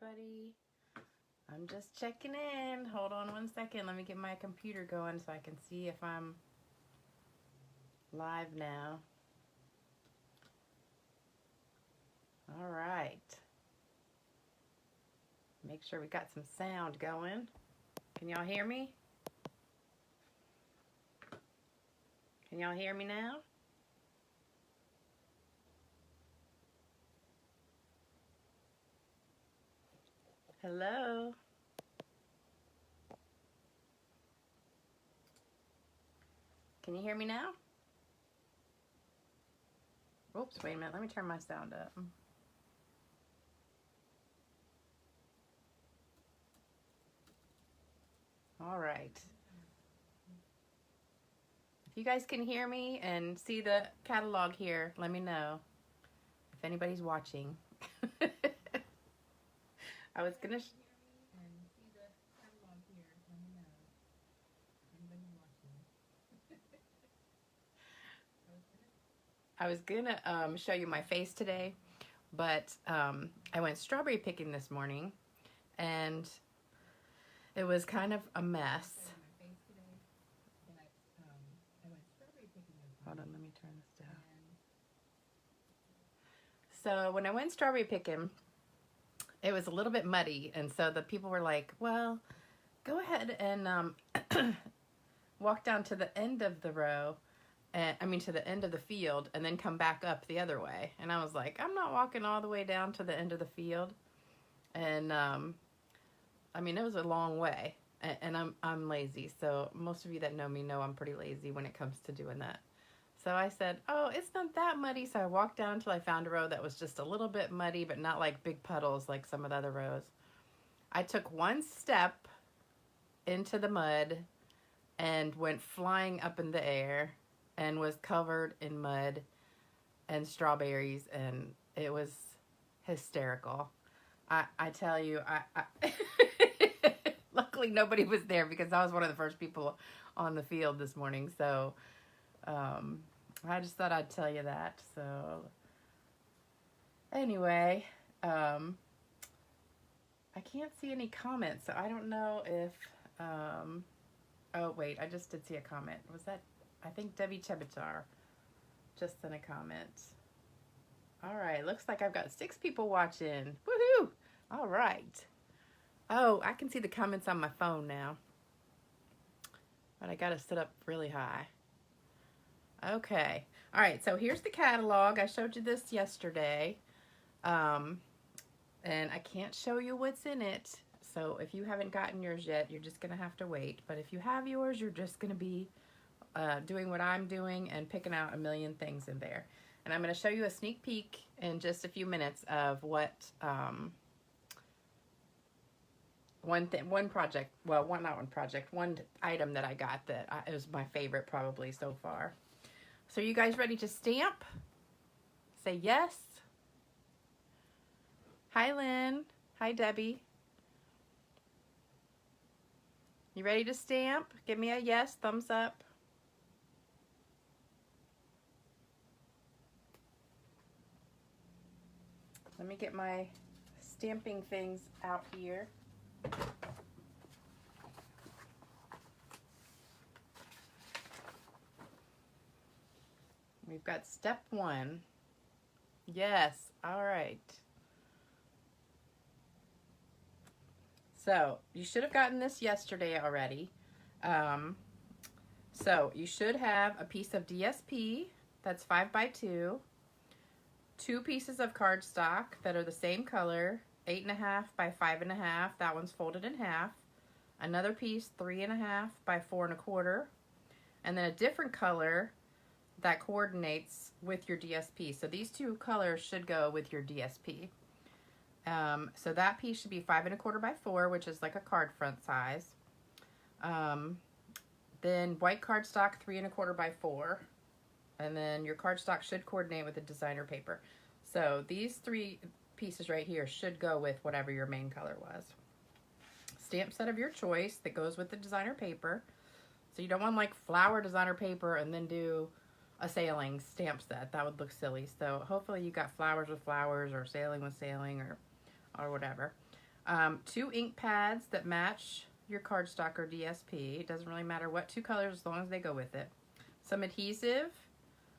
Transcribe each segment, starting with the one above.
everybody. I'm just checking in. Hold on one second. Let me get my computer going so I can see if I'm live now. All right. Make sure we got some sound going. Can y'all hear me? Can y'all hear me now? Hello? Can you hear me now? Oops, wait a minute. Let me turn my sound up. All right. If you guys can hear me and see the catalog here, let me know if anybody's watching. I was gonna show you my face today, but I went strawberry picking this morning, and it was kind of a mess. Hold on, let me turn this down. So when I went strawberry picking, it was a little bit muddy, and so the people were like, well, go ahead and walk down to the end of the row, to the end of the field, and then come back up the other way. And I was like, I'm not walking all the way down to the end of the field. And it was a long way, and I'm lazy. So most of you that know me know I'm pretty lazy when it comes to doing that. So I said, oh, it's not that muddy. So I walked down until I found a row that was just a little bit muddy, but not like big puddles like some of the other rows. I took one step into the mud and went flying up in the air and was covered in mud and strawberries, and it was hysterical. I tell you, luckily nobody was there because I was one of the first people on the field this morning. So I just thought I'd tell you that. So anyway, I can't see any comments, so I don't know if, oh wait, I just did see a comment. Was that, I think Debbie Chebitar just sent a comment. All right, looks like I've got 6 people watching. Woohoo! All right. Oh, I can see the comments on my phone now, but I gotta sit up really high. Okay. All right, so here's the catalog. I showed you this yesterday, and I can't show you what's in it. So if you haven't gotten yours yet, you're just gonna have to wait. But if you have yours, you're just gonna be doing what I'm doing and picking out a million things in there. And I'm going to show you a sneak peek in just a few minutes of what one item that I got that it was my favorite probably so far. So you guys ready to stamp? Say yes. Hi, Lynn. Hi, Debbie. You ready to stamp? Give me a yes, thumbs up. Let me get my stamping things out here. We've got step 1. Yes, all right. So you should have gotten this yesterday already. So you should have a piece of DSP that's 5x2. 2 pieces of cardstock that are the same color, 8.5 by 5.5. That one's folded in half. Another piece, 3.5 by 4.25, and then a different color that coordinates with your DSP. So these 2 colors should go with your DSP. So that piece should be 5.25 by 4, which is like a card front size. Then white cardstock, 3.25 by 4. And then your cardstock should coordinate with the designer paper. So these 3 pieces right here should go with whatever your main color was. Stamp set of your choice that goes with the designer paper. So you don't want like flower designer paper and then do a sailing stamp set. That would look silly. So hopefully you got flowers with flowers or sailing with sailing or whatever. 2 ink pads that match your cardstock or DSP. It doesn't really matter what 2 colors as long as they go with it. Some adhesive,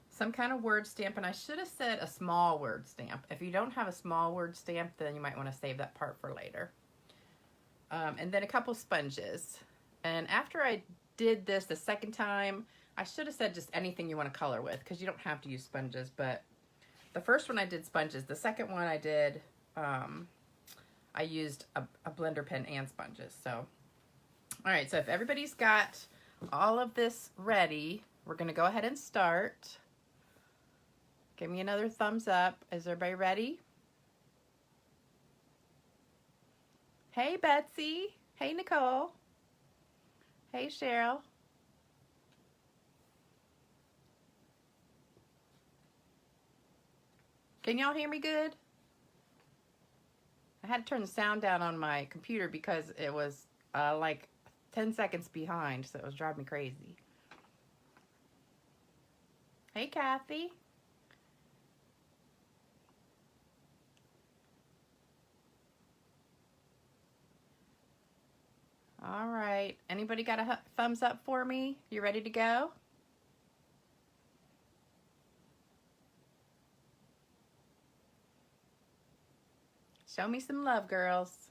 some kind of word stamp, and I should have said a small word stamp. If you don't have a small word stamp, then you might want to save that part for later. And then a couple sponges. And after I did this the second time, I should have said just anything you want to color with, because you don't have to use sponges. But the first one I did sponges. The second one I did, I used a blender pen and sponges. So, all right, so if everybody's got all of this ready, we're going to go ahead and start. Give me another thumbs up. Is everybody ready? Hey, Betsy. Hey, Nicole. Hey, Cheryl. Can y'all hear me good? I had to turn the sound down on my computer because it was like 10 seconds behind, so it was driving me crazy. Hey, Kathy. All right. Anybody got a thumbs up for me? You ready to go? Show me some love, girls.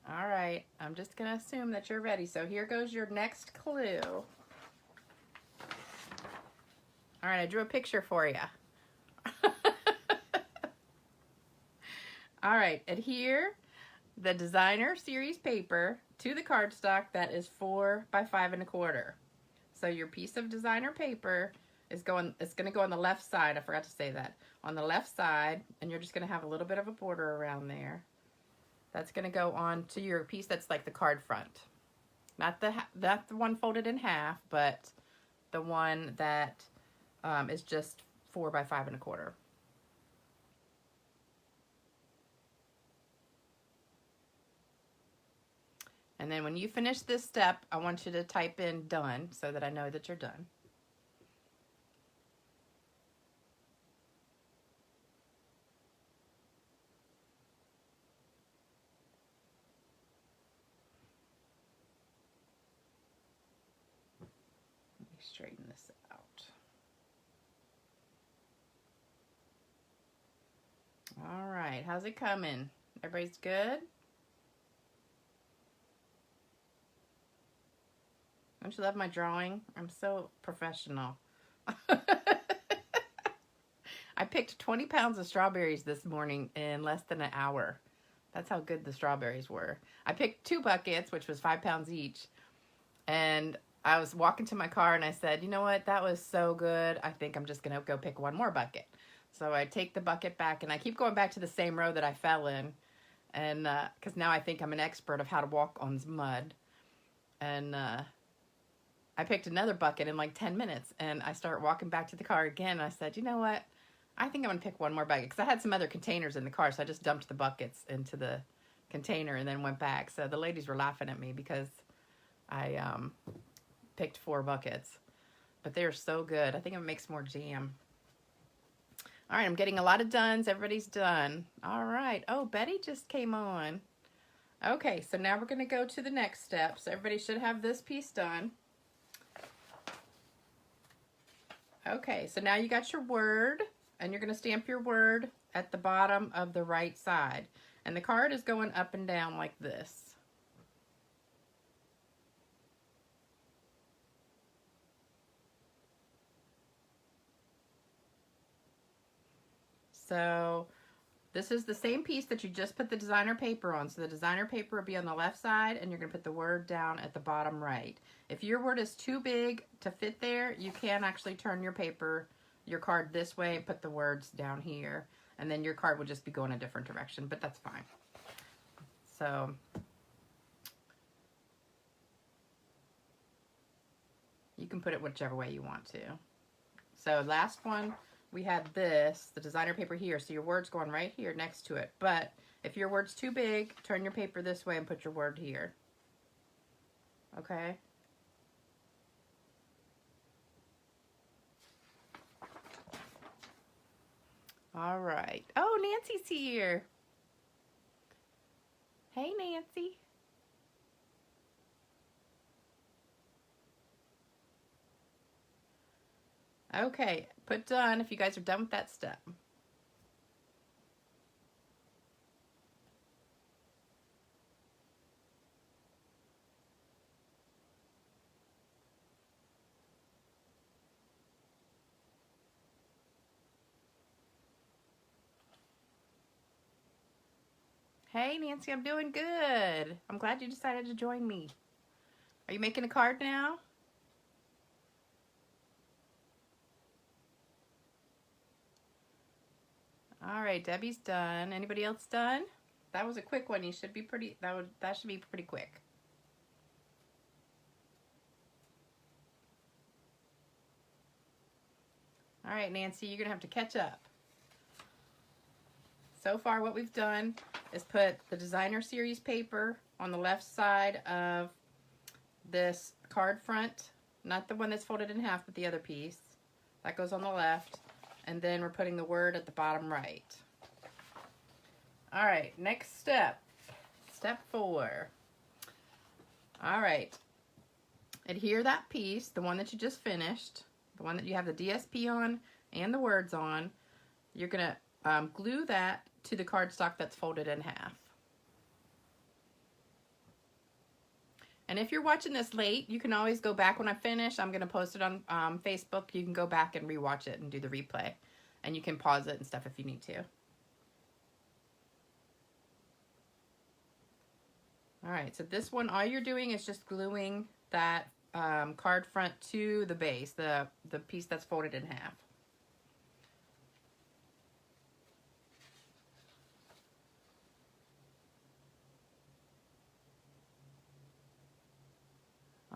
All right. I'm just going to assume that you're ready. So here goes your next clue. All right. I drew a picture for you. All right, adhere the designer series paper to the cardstock that is 4 by 5 1/4. So your piece of designer paper is going to go on the left side. I forgot to say that. On the left side, and you're just going to have a little bit of a border around there. That's going to go on to your piece that's like the card front. Not the one folded in half, but the one that is just 4 by 5 1/4. And then when you finish this step, I want you to type in done so that I know that you're done. Let me straighten this out. All right, how's it coming? Everybody's good? Don't you love my drawing? I'm so professional. I picked 20 pounds of strawberries this morning in less than an hour. That's how good the strawberries were. I picked 2 buckets, which was 5 pounds each. And I was walking to my car and I said, you know what? That was so good. I think I'm just going to go pick 1 more bucket. So I take the bucket back and I keep going back to the same row that I fell in. And because now I think I'm an expert of how to walk on mud. And I picked another bucket in like 10 minutes and I start walking back to the car again. And I said, you know what? I think I'm going to pick 1 more bucket because I had some other containers in the car. So I just dumped the buckets into the container and then went back. So the ladies were laughing at me because I picked 4 buckets. But they are so good. I think it makes more jam. All right, I'm getting a lot of dones. Everybody's done. All right. Oh, Betty just came on. Okay, so now we're going to go to the next step. So everybody should have this piece done. Okay, so now you got your word, and you're going to stamp your word at the bottom of the right side. And the card is going up and down like this. So this is the same piece that you just put the designer paper on. So the designer paper will be on the left side, and you're going to put the word down at the bottom right. If your word is too big to fit there, you can actually turn your paper, your card this way, and put the words down here. And then your card will just be going a different direction, but that's fine. So you can put it whichever way you want to. So last one, we had this, the designer paper here. So your word's going right here next to it. But if your word's too big, turn your paper this way and put your word here. Okay? All right. Oh, Nancy's here. Hey, Nancy. Okay, put done if you guys are done with that step. Hey, Nancy, I'm doing good. I'm glad you decided to join me. Are you making a card now? All right, Debbie's done. Anybody else done? That was a quick one. You should be pretty, that should be pretty quick. All right, Nancy, you're gonna have to catch up. So far what we've done is put the designer series paper on the left side of this card front, not the one that's folded in half, but the other piece. That goes on the left. And then we're putting the word at the bottom right. All right, next step. Step 4. All right. Adhere that piece, the one that you just finished, the one that you have the DSP on and the words on. You're going to glue that to the cardstock that's folded in half. And if you're watching this late, you can always go back when I finish. I'm going to post it on Facebook. You can go back and rewatch it and do the replay. And you can pause it and stuff if you need to. All right, so this one, all you're doing is just gluing that card front to the base, the piece that's folded in half.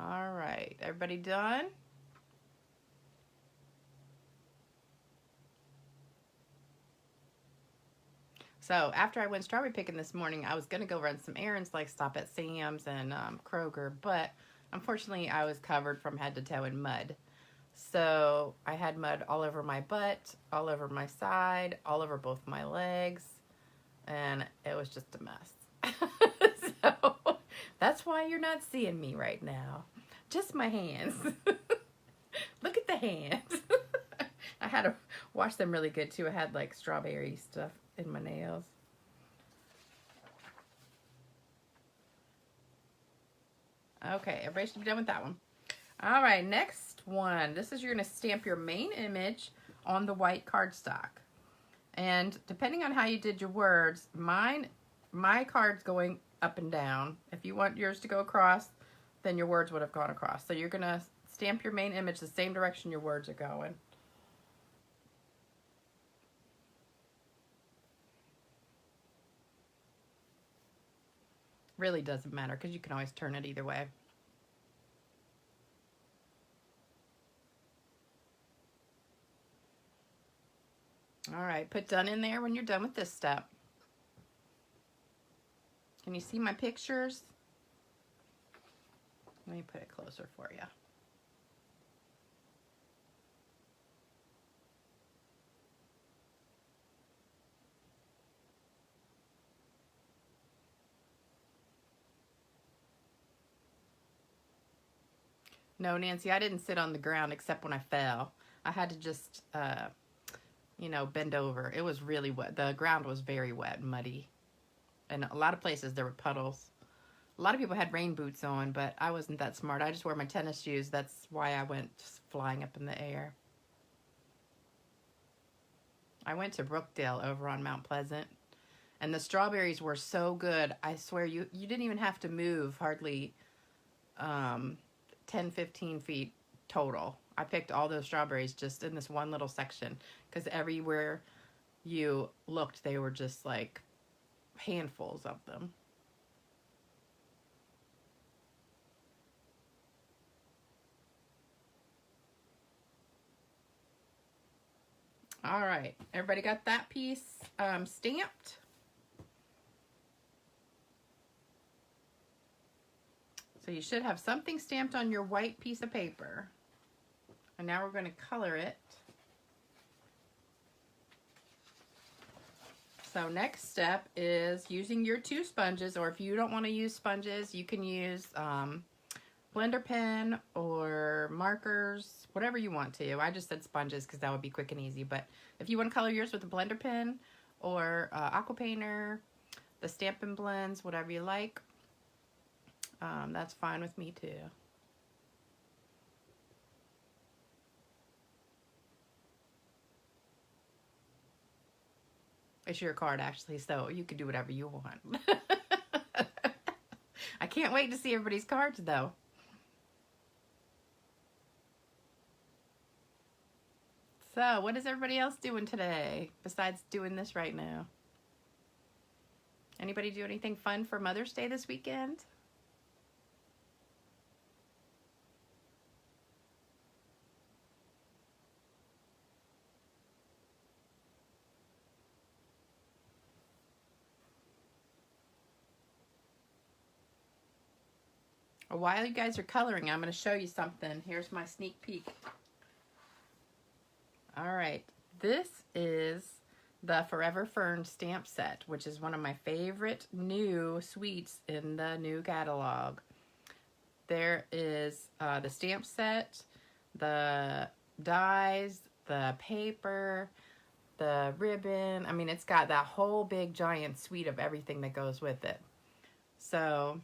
All right, everybody done? So after I went strawberry picking this morning, I was going to go run some errands, like stop at Sam's and Kroger, but unfortunately I was covered from head to toe in mud. So I had mud all over my butt, all over my side, all over both my legs, and it was just a mess. So that's why you're not seeing me right now. Just my hands. Look at the hands. I had to wash them really good too. I had like strawberry stuff in my nails. Okay, everybody should be done with that one. All right, next one. This is, you're going to stamp your main image on the white cardstock. And depending on how you did your words, my card's going up and down. If you want yours to go across, then your words would have gone across. So you're going to stamp your main image the same direction your words are going. Really doesn't matter because you can always turn it either way. All right, put done in there when you're done with this step. Can you see my pictures? Let me put it closer for you. No, Nancy, I didn't sit on the ground except when I fell. I had to just, you know, bend over. It was really wet. The ground was very wet and muddy. And a lot of places there were puddles. A lot of people had rain boots on, but I wasn't that smart. I just wore my tennis shoes. That's why I went flying up in the air. I went to Brookdale over on Mount Pleasant. And the strawberries were so good. I swear, you didn't even have to move hardly 10, 15 feet total. I picked all those strawberries just in this one little section because everywhere you looked, they were just like handfuls of them. All right, everybody got that piece stamped? So you should have something stamped on your white piece of paper. And now we're going to color it. So next step is using your 2 sponges, or if you don't want to use sponges, you can use blender pen or markers, whatever you want to. I just said sponges because that would be quick and easy, but if you want to color yours with a blender pen or aqua painter, the Stampin' Blends, whatever you like, that's fine with me too. It's your card, actually, so you can do whatever you want. I can't wait to see everybody's cards, though. So, what is everybody else doing today besides doing this right now? Anybody do anything fun for Mother's Day this weekend? While you guys are coloring, I'm going to show you something. Here's my sneak peek. All right, this is the Forever Fern stamp set, which is one of my favorite new sweets in the new catalog. There is the stamp set, the dies, the paper, the ribbon. I mean, it's got that whole big giant suite of everything that goes with it. So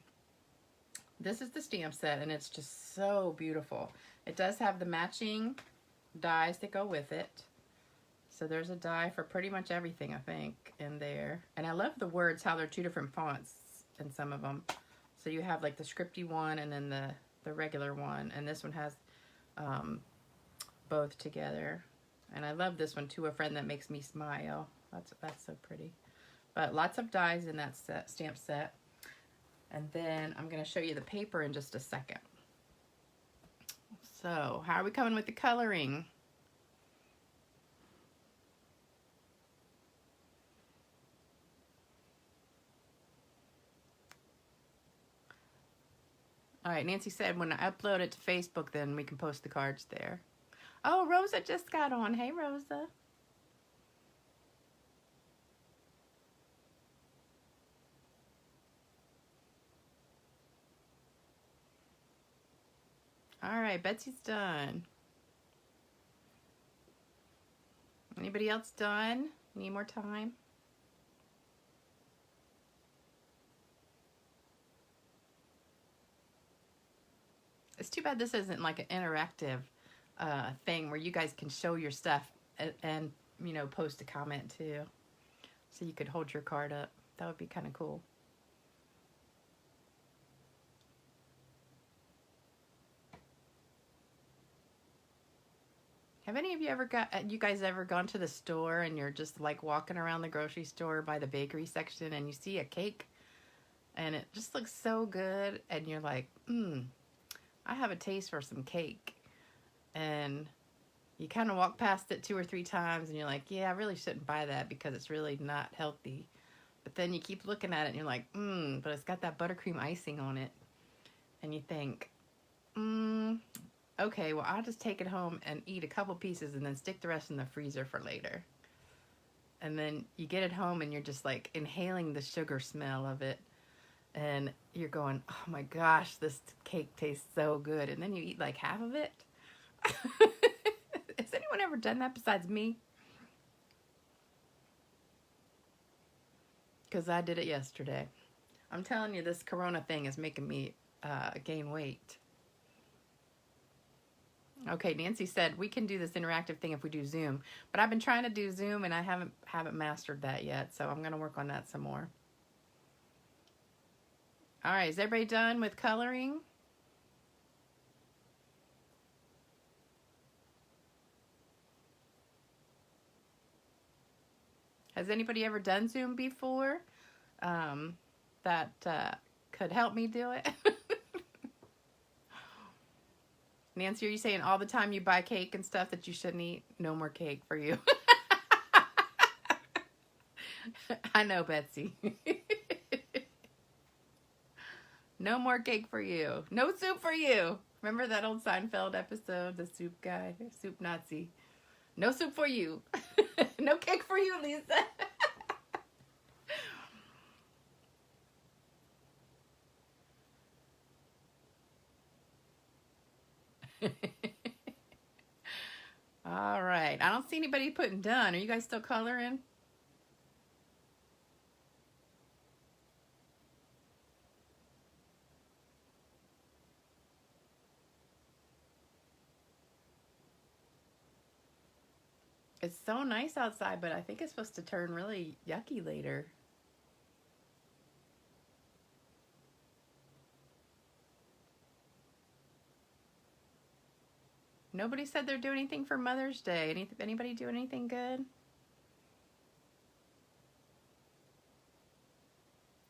this is the stamp set, and it's just so beautiful. It does have the matching dies that go with it. So there's a die for pretty much everything, I think, in there. And I love the words, how they're 2 different fonts in some of them. So you have like the scripty one and then the regular one. And this one has both together. And I love this one too, A Friend That Makes Me Smile. That's so pretty. But lots of dies in that stamp set. And then I'm going to show you the paper in just a second. So, how are we coming with the coloring? All right, Nancy said when I upload it to Facebook, then we can post the cards there. Oh, Rosa just got on. Hey, Rosa. All right, Betsy's done. Anybody else done? Need more time? It's too bad this isn't like an interactive thing where you guys can show your stuff and you know, post a comment too. So you could hold your card up. That would be kind of cool. Have any of you guys ever gone to the store and you're just like walking around the grocery store by the bakery section and you see a cake and it just looks so good and you're like, I have a taste for some cake. And you kind of walk past it 2 or 3 times and you're like, yeah, I really shouldn't buy that because it's really not healthy. But then you keep looking at it and you're like, but it's got that buttercream icing on it. And you think, okay, well, I'll just take it home and eat a couple pieces and then stick the rest in the freezer for later. And then you get it home and you're just like inhaling the sugar smell of it. And you're going, oh my gosh, this cake tastes so good. And then you eat like half of it. Has anyone ever done that besides me? Because I did it yesterday. I'm telling you, this corona thing is making me gain weight. Okay, Nancy said we can do this interactive thing if we do Zoom. But I've been trying to do Zoom and I haven't mastered that yet. So I'm going to work on that some more. All right, is everybody done with coloring? Has anybody ever done Zoom before that could help me do it? Nancy, are you saying all the time you buy cake and stuff that you shouldn't eat? No more cake for you. I know, Betsy. No more cake for you. No soup for you. Remember that old Seinfeld episode, the soup guy, soup Nazi? No soup for you. No cake for you, Lisa. All right. I don't see anybody putting done. Are you guys still coloring? It's so nice outside, but I think it's supposed to turn really yucky later. Nobody said they're doing anything for Mother's Day. Anybody doing anything good?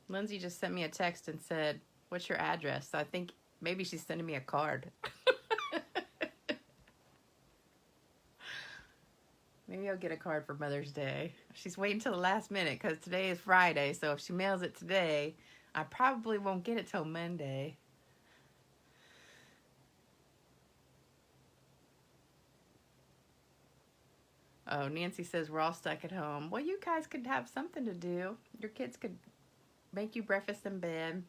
Lindsay just sent me a text and said, "What's your address?" So I think maybe she's sending me a card. Maybe I'll get a card for Mother's Day. She's waiting till the last minute because today is Friday. So if she mails it today, I probably won't get it till Monday. Oh, Nancy says we're all stuck at home. Well, you guys could have something to do. Your kids could make you breakfast in bed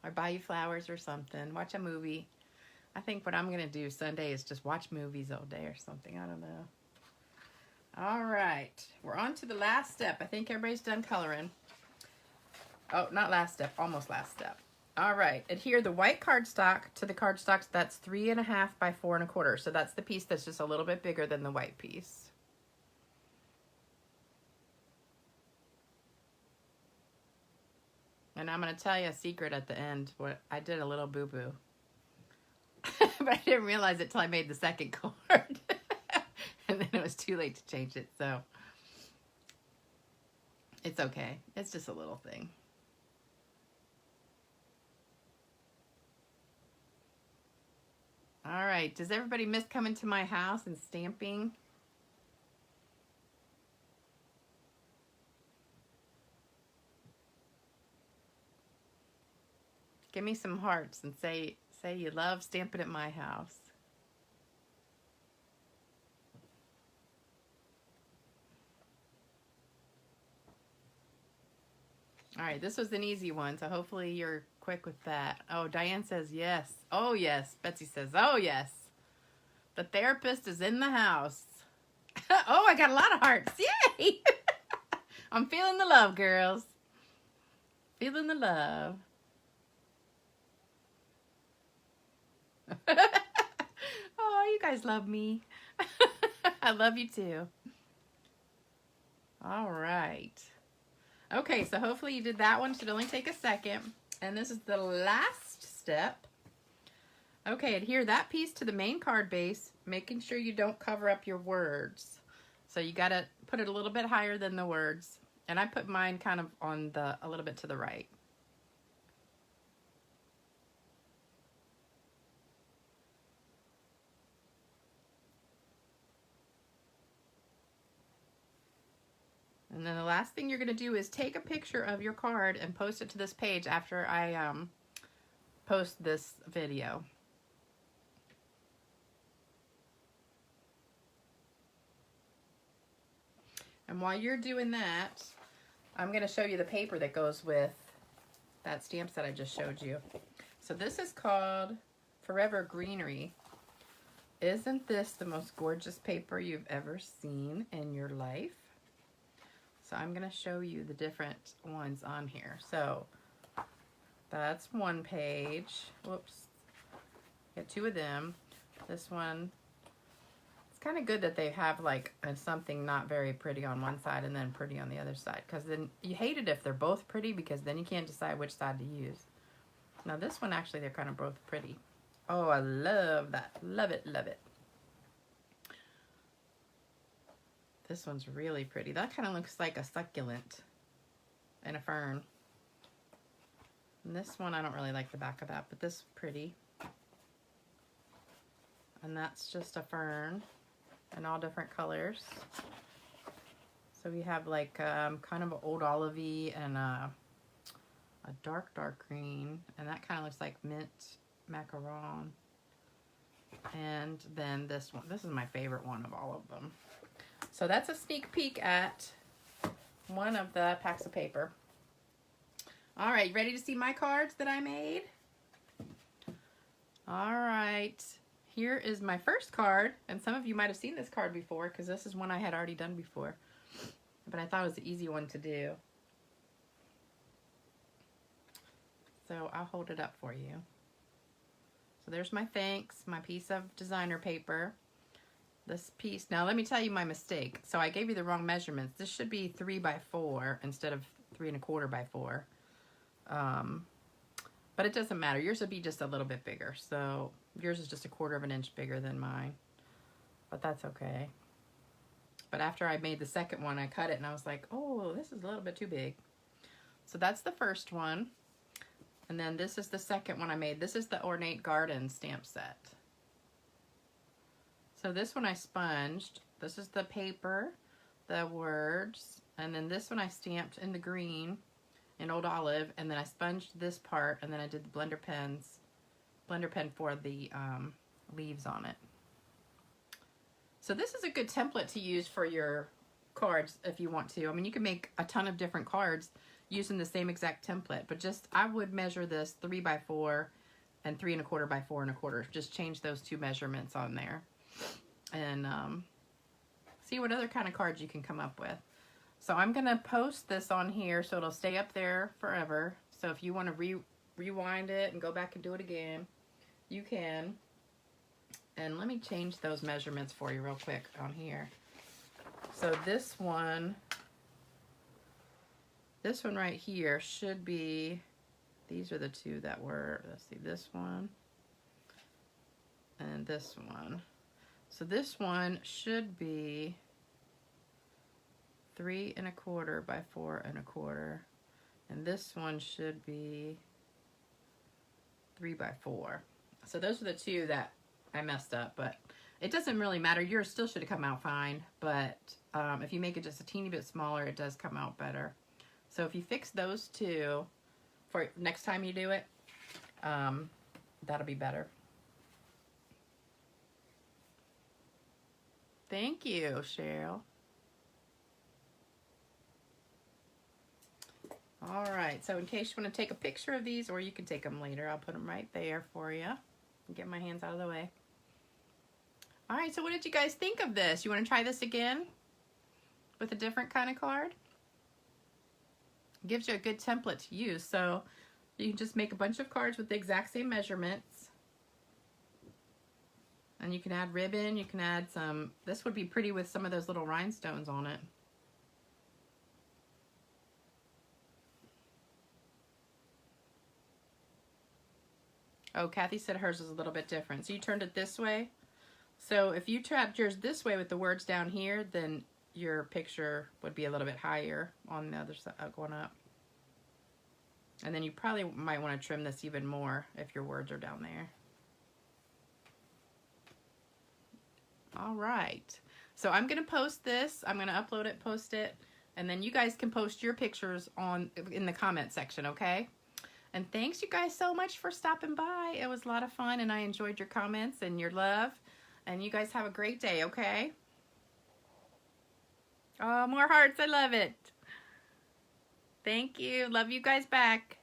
or buy you flowers or something. Watch a movie. I think what I'm going to do Sunday is just watch movies all day or something. I don't know. All right. We're on to the last step. I think everybody's done coloring. Oh, not last step. Almost last step. All right. Adhere the white cardstock to the cardstock that's 3.5 by 4 1/4. So that's the piece that's just a little bit bigger than the white piece. And I'm going to tell you a secret at the end. What I did a little boo-boo. But I didn't realize it till I made the second card. And then it was too late to change it. So it's okay. It's just a little thing. All right. Does everybody miss coming to my house and stamping? Give me some hearts and say you love stamping at my house. All right, this was an easy one, so hopefully you're quick with that. Oh, Diane says yes. Oh, yes. Betsy says, oh, yes. The therapist is in the house. Oh, I got a lot of hearts. Yay! I'm feeling the love, girls. Feeling the love. Oh, you guys love me. I love you too. All right. Okay, so hopefully you did that one. Should only take a second. And this is the last step. Okay, adhere that piece to the main card base, making sure you don't cover up your words. So you got to put it a little bit higher than the words. And I put mine kind of on a little bit to the right. And then the last thing you're going to do is take a picture of your card and post it to this page after I post this video. And while you're doing that, I'm going to show you the paper that goes with that stamp set I just showed you. So this is called Forever Greenery. Isn't this the most gorgeous paper you've ever seen in your life? So I'm going to show you the different ones on here. So that's one page. Whoops. Got two of them. This one, it's kind of good that they have like something not very pretty on one side and then pretty on the other side. Because then you hate it if they're both pretty because then you can't decide which side to use. Now this one, actually, they're kind of both pretty. Oh, I love that. Love it, love it. This one's really pretty. That kind of looks like a succulent and a fern. And this one, I don't really like the back of that, but this is pretty. And that's just a fern in all different colors. So we have like kind of an old olivey and a dark green. And that kind of looks like mint macaron. And then this one. This is my favorite one of all of them. So that's a sneak peek at one of the packs of paper. All right, ready to see my cards that I made? All right. here is my first card, and some of you might have seen this card before because this is one I had already done before, but I thought it was an easy one to do. So I'll hold it up for you. So there's my thanks, my piece of designer paper. This piece, now let me tell you my mistake. So I gave you the wrong measurements. This should be 3 by 4 instead of 3 1/4 by 4. But it doesn't matter. Yours would be just a little bit bigger. So yours is just 1/4 of an inch bigger than mine. But that's okay. But after I made the second one, I cut it and I was like, oh, this is a little bit too big. So that's the first one. And then this is the second one I made. This is the Ornate Garden stamp set. So this one I sponged. This is the paper, the words, and then this one I stamped in the green in Old Olive, and then I sponged this part, and then I did the blender pen for the leaves on it. So this is a good template to use for your cards if you want to. I mean, you can make a ton of different cards using the same exact template, but just I would measure this 3 by 4 and 3 1/4 by 4 1/4. Just change those two measurements on there and see what other kind of cards you can come up with. So I'm gonna post this on here so it'll stay up there forever. So if you want to rewind it and go back and do it again, you can. And let me change those measurements for you real quick on here. So this one right here should be, these are the two that were, let's see, this one and this one. So this one should be 3 1/4 by 4 1/4, and this one should be 3 by 4. So those are the two that I messed up, but it doesn't really matter. Yours still should have come out fine, but if you make it just a teeny bit smaller, it does come out better. So if you fix those two for next time you do it, that'll be better. Thank you, Cheryl. All right, so in case you want to take a picture of these, or you can take them later, I'll put them right there for you. Get my hands out of the way. All right, so what did you guys think of this? You want to try this again with a different kind of card? It gives you a good template to use, so you can just make a bunch of cards with the exact same measurements. And you can add ribbon, you can add some, this would be pretty with some of those little rhinestones on it. Oh, Kathy said hers is a little bit different. So you turned it this way. So if you tapped yours this way with the words down here, then your picture would be a little bit higher on the other side, going up. And then you probably might want to trim this even more if your words are down there. All right. So I'm going to post this. I'm going to upload it, post it, and then you guys can post your pictures in the comment section, okay? And thanks you guys so much for stopping by. It was a lot of fun, and I enjoyed your comments and your love. And you guys have a great day, okay? Oh, more hearts. I love it. Thank you. Love you guys back.